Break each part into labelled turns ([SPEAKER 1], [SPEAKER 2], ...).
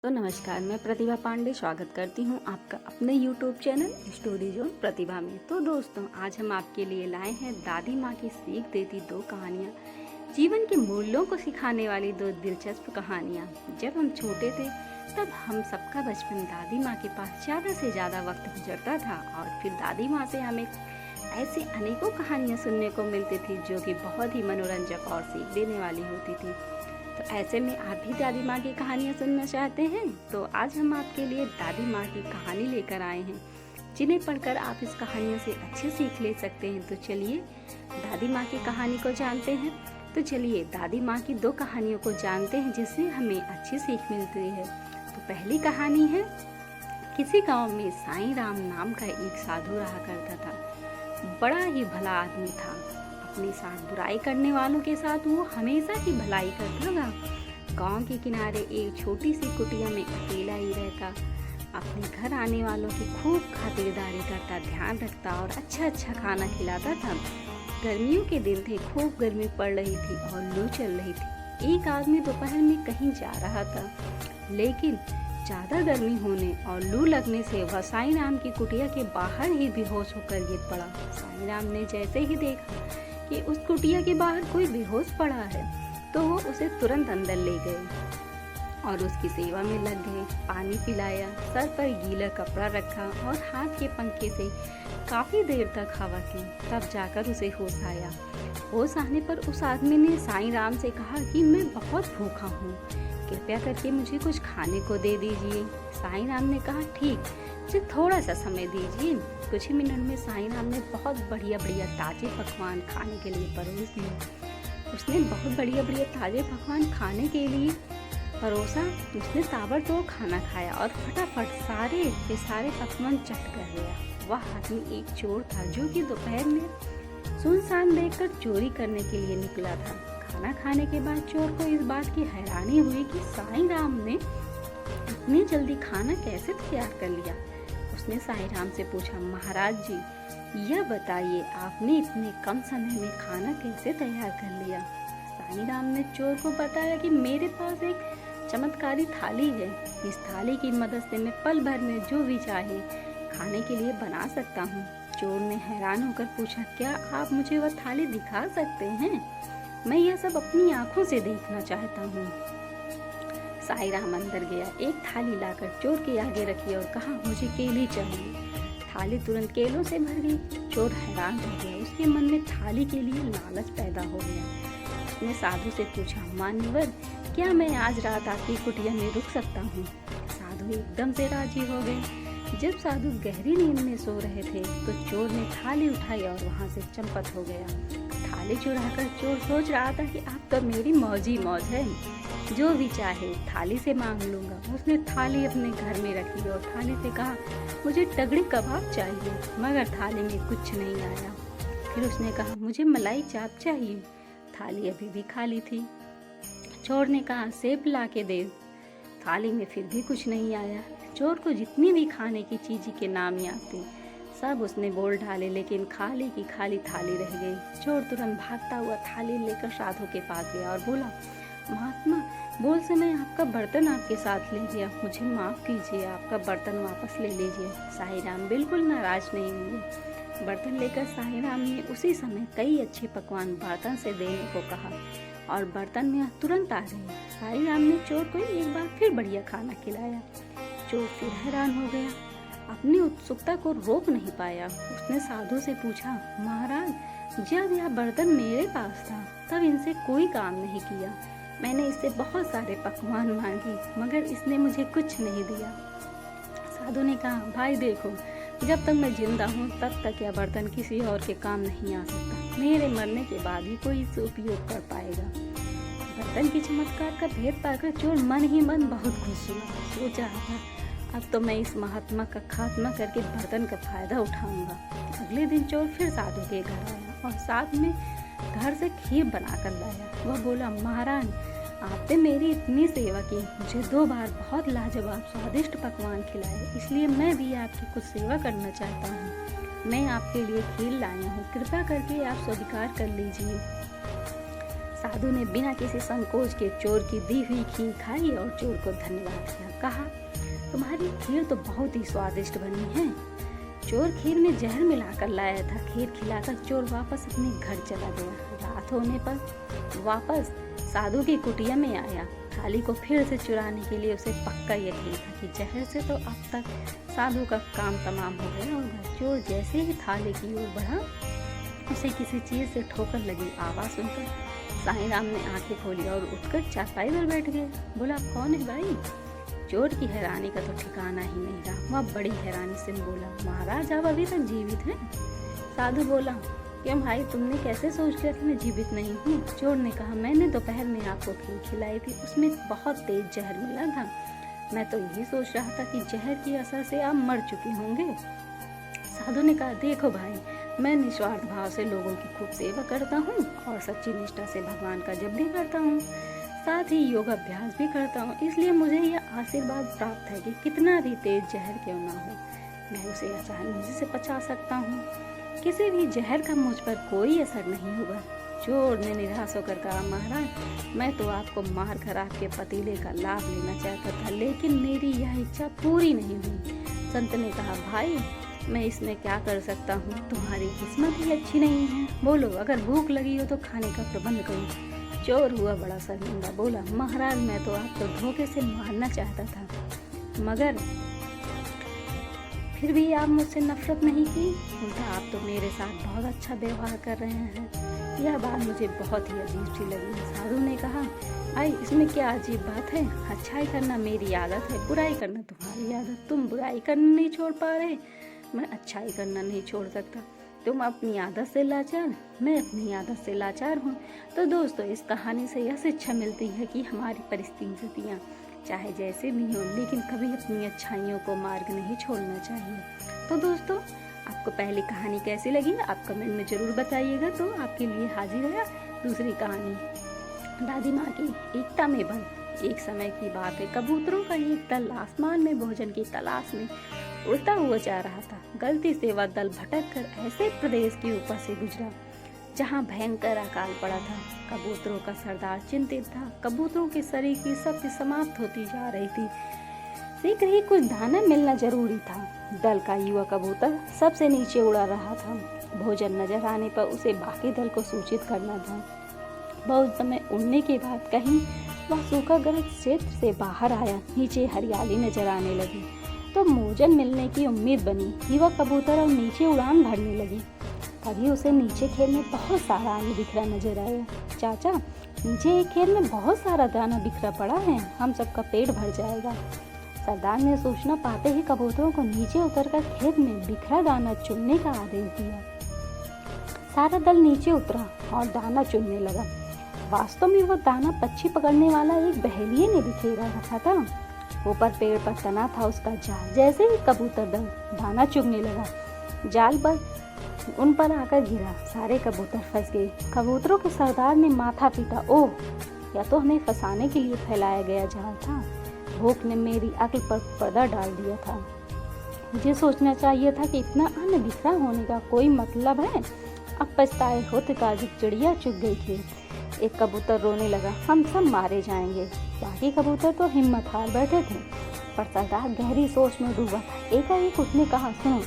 [SPEAKER 1] तो नमस्कार, मैं प्रतिभा पांडे स्वागत करती हूँ आपका अपने YouTube चैनल स्टोरी जोन प्रतिभा में। तो दोस्तों, आज हम आपके लिए लाए हैं दादी माँ की सीख देती दो कहानियाँ, जीवन के मूल्यों को सिखाने वाली दो दिलचस्प कहानियाँ। जब हम छोटे थे तब हम सबका बचपन दादी माँ के पास ज़्यादा से ज़्यादा वक्त गुजरता था और फिर दादी माँ से हमें ऐसी अनेकों कहानियाँ सुनने को मिलती थी जो कि बहुत ही मनोरंजक और सीख देने वाली होती थी। तो ऐसे में आप भी दादी माँ की कहानियाँ सुनना चाहते हैं तो आज हम आपके लिए दादी माँ की कहानी लेकर आए हैं, जिन्हें पढ़कर आप इस कहानियों से अच्छी सीख ले सकते हैं। तो चलिए दादी माँ की कहानी को जानते हैं। तो चलिए दादी माँ की दो कहानियों को जानते हैं जिससे हमें अच्छी सीख मिलती है। तो पहली कहानी है, किसी गाँव में साईं राम नाम का एक साधु रहा करता था। बड़ा ही भला आदमी था। अपने साथ बुराई करने वालों के साथ वो हमेशा की भलाई करता था। गांव के किनारे एक छोटी सी कुटिया में अकेला ही रहता। अपने घर आने वालों की खूब खातिरदारी करता, ध्यान रखता और अच्छा खाना खिलाता था। गर्मियों के दिन थे, खूब गर्मी पड़ रही थी और लू चल रही थी। एक आदमी दोपहर में कहीं जा रहा था, लेकिन ज्यादा गर्मी होने और लू लगने से वह साईं राम की कुटिया के बाहर ही बेहोश होकर गिर पड़ा। साईं राम ने जैसे ही देखा कि उस कुटिया के बाहर कोई बेहोश पड़ा है तो वो उसे तुरंत अंदर ले गए और उसकी सेवा में लग गए। पानी पिलाया, सर पर गीला कपड़ा रखा और हाथ के पंखे से काफी देर तक हवा की। तब जाकर उसे होश आया। होश आने पर उस आदमी ने साईं राम से कहा कि मैं बहुत भूखा हूँ, कृपया करके मुझे कुछ खाने को दे दीजिए। साईं राम ने कहा, ठीक, मुझे थोड़ा सा समय दीजिए। कुछ ही मिनट में साईं राम ने बहुत बढ़िया ताजे पकवान खाने के लिए परोस दिए। उसने बहुत बढ़िया ताजे पकवान खाने के लिए परोसा। उसने ताबड़तोड़ खाना खाया और फटाफट सारे के सारे पकवान चट कर गया। वह आदमी एक चोर था जो कि दोपहर में सुनसान देखकर चोरी करने के लिए निकला था। खाना खाने के बाद चोर को इस बात की हैरानी हुई कि साईं राम ने इतनी जल्दी खाना कैसे तैयार कर लिया। उसने साईं राम से पूछा, महाराज जी, यह बताइए आपने इतने कम समय में खाना कैसे तैयार कर लिया। साईं राम ने चोर को बताया कि मेरे पास एक चमत्कारी थाली है। इस थाली की मदद से मैं पल भर में जो भी चाहे खाने के लिए बना सकता हूँ। चोर ने हैरान होकर पूछा, क्या आप मुझे वह थाली दिखा सकते हैं? मैं यह सब अपनी आंखों से देखना चाहता हूँ। साईं राम अंदर गया, एक थाली लाकर चोर के आगे रखी और कहा, मुझे केले चाहिए। थाली तुरंत केलों से भर गई। चोर हैरान हो गया। उसके मन में थाली के लिए लालच पैदा हो गया। उसने साधु से पूछा, मान्यवर, क्या मैं आज रात आपकी कुटिया में रुक सकता हूँ? साधु एकदम से राजी हो गए। जब साधु गहरी नींद में सो रहे थे तो चोर ने थाली उठाई और वहाँ से चंपत हो गया। थाली चुराकर चोर सोच रहा था कि अब तो मेरी मौज ही मौज है, जो भी चाहे थाली से मांग लूंगा। उसने थाली अपने घर में रखी और थाली से कहा, मुझे तगड़ी कबाब चाहिए, मगर थाली में कुछ नहीं आया। फिर उसने कहा, मुझे मलाई चाप चाहिए। थाली अभी भी खाली थी। चोर ने कहा, सेब ला के दे। थाली में फिर भी कुछ नहीं आया। चोर को जितनी भी खाने की चीज़ के नाम याद थे सब उसने बोल डाले, लेकिन खाली की खाली थाली रह गई। चोर तुरंत भागता हुआ थाली लेकर साधु के पास गया और बोला, महात्मा, बोल समय आपका बर्तन आपके साथ ले गया, मुझे माफ़ कीजिए, आपका बर्तन वापस ले लीजिए। साईं राम बिल्कुल नाराज नहीं हुए। बर्तन लेकर साईं राम ने उसी समय कई अच्छे पकवान बर्तन से देने को कहा और बर्तन में तुरंत आ गए। साईं राम ने चोर को एक बार फिर बढ़िया खाना खिलाया। चोर फिर हैरान हो गया, अपनी उत्सुकता को रोक नहीं पाया। उसने साधु से पूछा, महाराज, जब यह बर्तन मेरे पास था तब इनसे कोई काम नहीं किया। मैंने इससे बहुत सारे पकवान मांगे मगर इसने मुझे कुछ नहीं दिया। साधु ने कहा, भाई देखो, जब तक मैं जिंदा हूँ तब तक यह बर्तन किसी और के काम नहीं आ सकता। मेरे मरने के बाद ही कोई इसे उपयोग कर पाएगा। बर्तन की चमत्कार का भेद पाकर चोर मन ही मन बहुत खुश हुआ। सोच रहा था, अब तो मैं इस महात्मा का खात्मा करके बर्तन का फायदा उठाऊंगा। अगले दिन चोर फिर साधु के घर आया और साथ में घर से खीर बनाकर लाया। वह बोला, महाराज, आपने मेरी इतनी सेवा की, मुझे 2 बार बहुत लाजवाब स्वादिष्ट पकवान खिलाए, इसलिए मैं भी आपकी कुछ सेवा करना चाहता हूँ। मैं आपके लिए खीर लाया हूँ, कृपया करके आप स्वीकार कर लीजिए। साधु ने बिना किसी संकोच के चोर की दी हुई खीर खाई और चोर को धन्यवाद किया। कहा, तुम्हारी खीर तो बहुत ही स्वादिष्ट बनी है। चोर खीर में जहर मिलाकर लाया था। खीर खिलाकर चोर वापस अपने घर चला गया। रात होने पर वापस साधु की कुटिया में आया। थाली को फिर से चुराने के लिए उसे पक्का यकीन था कि जहर से तो अब तक साधु का काम तमाम हो गया होगा। चोर जैसे ही थाली की ओर बढ़ा, उसे किसी चीज से ठोकर लगी। आवाज सुनकर साईं राम ने आंखें खोली और उठकर चारपाई पर बैठ गए। बोला, कौन है भाई? चोर की हैरानी का तो ठिकाना ही नहीं रहा। वह बड़ी हैरानी से बोला, महाराज आप अभी तक जीवित हैं? साधु बोला, क्यों भाई, तुमने कैसे सोच लिया कि मैं जीवित नहीं हूँ? चोर ने कहा, मैंने दोपहर में आपको खीर खिलाई थी, उसमें बहुत तेज जहर मिला था। मैं तो यही सोच रहा था कि जहर की असर से आप मर चुके होंगे। साधु ने कहा, देखो भाई, मैं निस्वार्थ भाव से लोगों की खूब सेवा करता हूँ और सच्ची निष्ठा से भगवान का जप भी करता हूँ, साथ ही योगाभ्यास भी करता हूँ। इसलिए मुझे यह आशीर्वाद प्राप्त है कि कितना भी तेज जहर क्यों ना हो, मैं उसे आसानी से पचा सकता हूँ। किसी भी जहर का मुझ पर कोई असर नहीं होगा। चोर ने निराश होकर कहा, महाराज, मैं तो आपको मार कर आपके पतीले का लाभ लेना चाहता था, लेकिन मेरी यह इच्छा पूरी नहीं हुई। संत ने कहा, भाई, मैं इसमें क्या कर सकता हूँ? तुम्हारी किस्मत ही अच्छी नहीं है। बोलो, अगर भूख लगी हो तो खाने का प्रबंध करो। चोर हुआ बड़ा शर्मिंदा। बोला, महाराज, मैं तो आपको धोखे से मारना चाहता था, मगर फिर भी आप मुझसे नफरत नहीं की। उल्टा आप तो मेरे साथ बहुत अच्छा व्यवहार कर रहे हैं। यह बात मुझे बहुत ही अजीब सी लगी। साधु ने कहा, आई, इसमें क्या अजीब बात है? अच्छाई करना मेरी आदत है, बुराई करना तुम्हारी आदत। तुम बुराई करना नहीं छोड़ पा रहे, मैं अच्छाई करना नहीं छोड़ सकता। तुम अपनी आदत से लाचार, मैं अपनी आदत से लाचार हूँ। तो दोस्तों, इस कहानी से यह शिक्षा मिलती है कि हमारी परिस्थितियाँ चाहे जैसे भी हो, लेकिन कभी अपनी अच्छाइयों को मार्ग नहीं छोड़ना चाहिए। तो दोस्तों, आपको पहली कहानी कैसी लगी आप कमेंट में जरूर बताइएगा। तो आपके लिए हाजिर है दूसरी कहानी, दादी माँ की एकता में बल। एक समय की बात है, कबूतरों का एक दल आसमान में भोजन की तलाश में उड़ता हुआ जा रहा था। गलती से वह दल भटक कर ऐसे प्रदेश के ऊपर से गुजरा जहाँ भयंकर अकाल पड़ा था। कबूतरों का सरदार चिंतित था। कबूतरों के शरीर की शक्ति समाप्त होती जा रही थी। शीघ्र ही कुछ दाना मिलना जरूरी था। दल का युवा कबूतर सबसे नीचे उड़ा रहा था। भोजन नजर आने पर उसे बाकी दल को सूचित करना था। बहुत समय उड़ने के बाद कहीं वह सूखाग्रस्त क्षेत्र से बाहर आया। नीचे हरियाली नजर आने लगी तो भोजन मिलने की उम्मीद बनी। युवा कबूतर और नीचे उड़ान भरने लगी। तभी उसे नीचे खेत में बहुत सारा अन्न बिखरा नजर आया। चाचा, नीचे एक खेत में बहुत सारा दाना बिखरा पड़ा है, हम सबका पेट भर जाएगा। सरदार ने सूचना पाते ही कबूतरों को नीचे उतरकर खेत में बिखरा दाना चुनने का आदेश दिया। सारा दल नीचे उतरा और दाना चुनने लगा। वास्तव में वो दाना पक्षी पकड़ने वाला एक बहेलिये ने बिखेरा रखा था। ऊपर पेड़ पर तना था उसका जाल। जैसे ही कबूतर दल दाना चुगने लगा, जाल पर उन पर आकर गिरा। सारे कबूतर फंस गए। कबूतरों के सरदार ने माथा पीटा, ओह, या तो हमें फंसाने के लिए फैलाया गया जाल था। भूख ने मेरी अक्ल पर पर्दा डाल दिया था। मुझे सोचना चाहिए था कि इतना अन्न बिखरा होने का कोई मतलब है। अब पछताए होते ताजुब चिड़िया चुग गई थी। एक कबूतर रोने लगा, हम सब मारे जाएंगे। बाकी कबूतर तो हिम्मत हार बैठे थे, पर सरदार गहरी सोच में डूबा था। एकाएक उसने कहा, सुनो,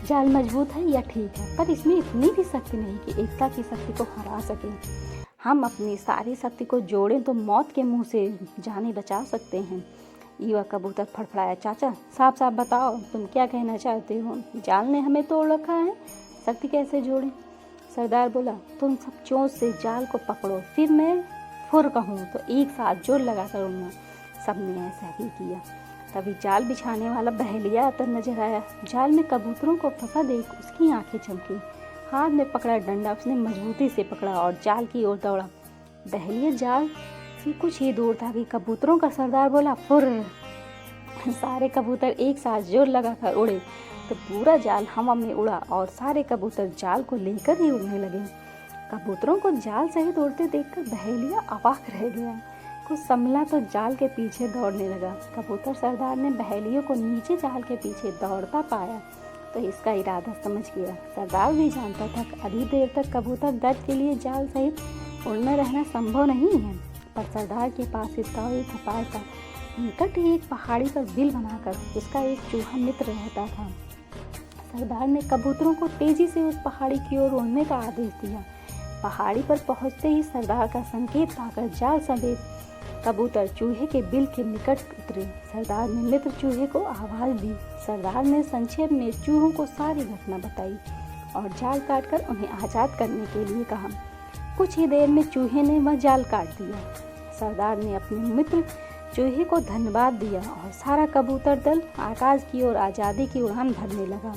[SPEAKER 1] जाल मजबूत है या ठीक है, पर इसमें इतनी भी शक्ति नहीं कि एकता की शक्ति को हरा सके। हम अपनी सारी शक्ति को जोड़ें तो मौत के मुंह से जाने बचा सकते हैं। युवा कबूतर फड़फड़ाया, चाचा, साफ साफ बताओ, तुम क्या कहना चाहते हो? जाल ने हमें तोड़ रखा है, शक्ति कैसे जोड़ें? सरदार बोला, तुम सब चोंच से जाल को पकड़ो, फिर मैं फुर कहूँ तो एक साथ जोर लगा कर उड़ना। सबने ऐसा ही किया। तभी जाल बिछाने वाला बहेलिया आता नजर आया। जाल में कबूतरों को फंसा देख उसकी आंखें चमकी। हाथ में पकड़ा डंडा उसने मजबूती से पकड़ा और जाल की ओर दौड़ा। बहेलिया जाल से कुछ ही दूर था कि कबूतरों का सरदार बोला, फुर। सारे कबूतर एक साथ जोर लगाकर उड़े तो पूरा जाल हवा में उड़ा और सारे कबूतर जाल को लेकर ही उड़ने लगे। कबूतरों को जाल सहित उड़ते देखकर बहेलिया अवाक रह गया। कुछ संभला तो जाल के पीछे दौड़ने लगा। कबूतर सरदार ने बहेलियों को नीचे जाल के पीछे दौड़ता पाया तो इसका इरादा समझ गया। सरदार भी जानता था कि अधिक देर तक कबूतर दर्द के लिए जाल सहित उनमें रहना संभव नहीं है, पर सरदार के पास इसका एक उपाय था। निकट ही एक पहाड़ी पर बिल बनाकर उसका एक चूहा मित्र रहता था। सरदार ने कबूतरों को तेजी से उस पहाड़ी की ओर उड़ने का आदेश दिया। पहाड़ी पर पहुंचते ही सरदार का संकेत पाकर जाल समेत कबूतर चूहे के बिल के निकट उतरे। सरदार ने मित्र चूहे को आवाज दी। सरदार ने संक्षेप में चूहों को सारी घटना बताई और जाल काटकर उन्हें आज़ाद करने के लिए कहा। कुछ ही देर में चूहे ने वह जाल काट दिया। सरदार ने अपने मित्र चूहे को धन्यवाद दिया और सारा कबूतर दल आकाश की ओर आज़ादी की उड़ान भरने लगा।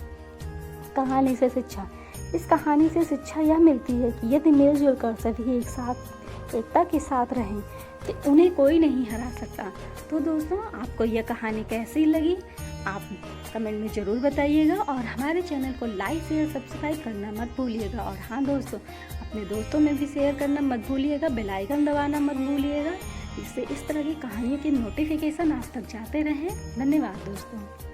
[SPEAKER 1] कहानी से शिक्षा। इस कहानी से शिक्षा यह मिलती है कि यदि मिलजुल कर सभी एक साथ एकता के साथ रहें तो उन्हें कोई नहीं हरा सकता। तो दोस्तों, आपको यह कहानी कैसी लगी आप कमेंट में ज़रूर बताइएगा और हमारे चैनल को लाइक शेयर सब्सक्राइब करना मत भूलिएगा। और हाँ दोस्तों, अपने दोस्तों में भी शेयर करना मत भूलिएगा, बेल आइकन दबाना मत भूलिएगा, जिससे इस तरह की कहानियों के नोटिफिकेशन आप तक जाते रहें। धन्यवाद दोस्तों।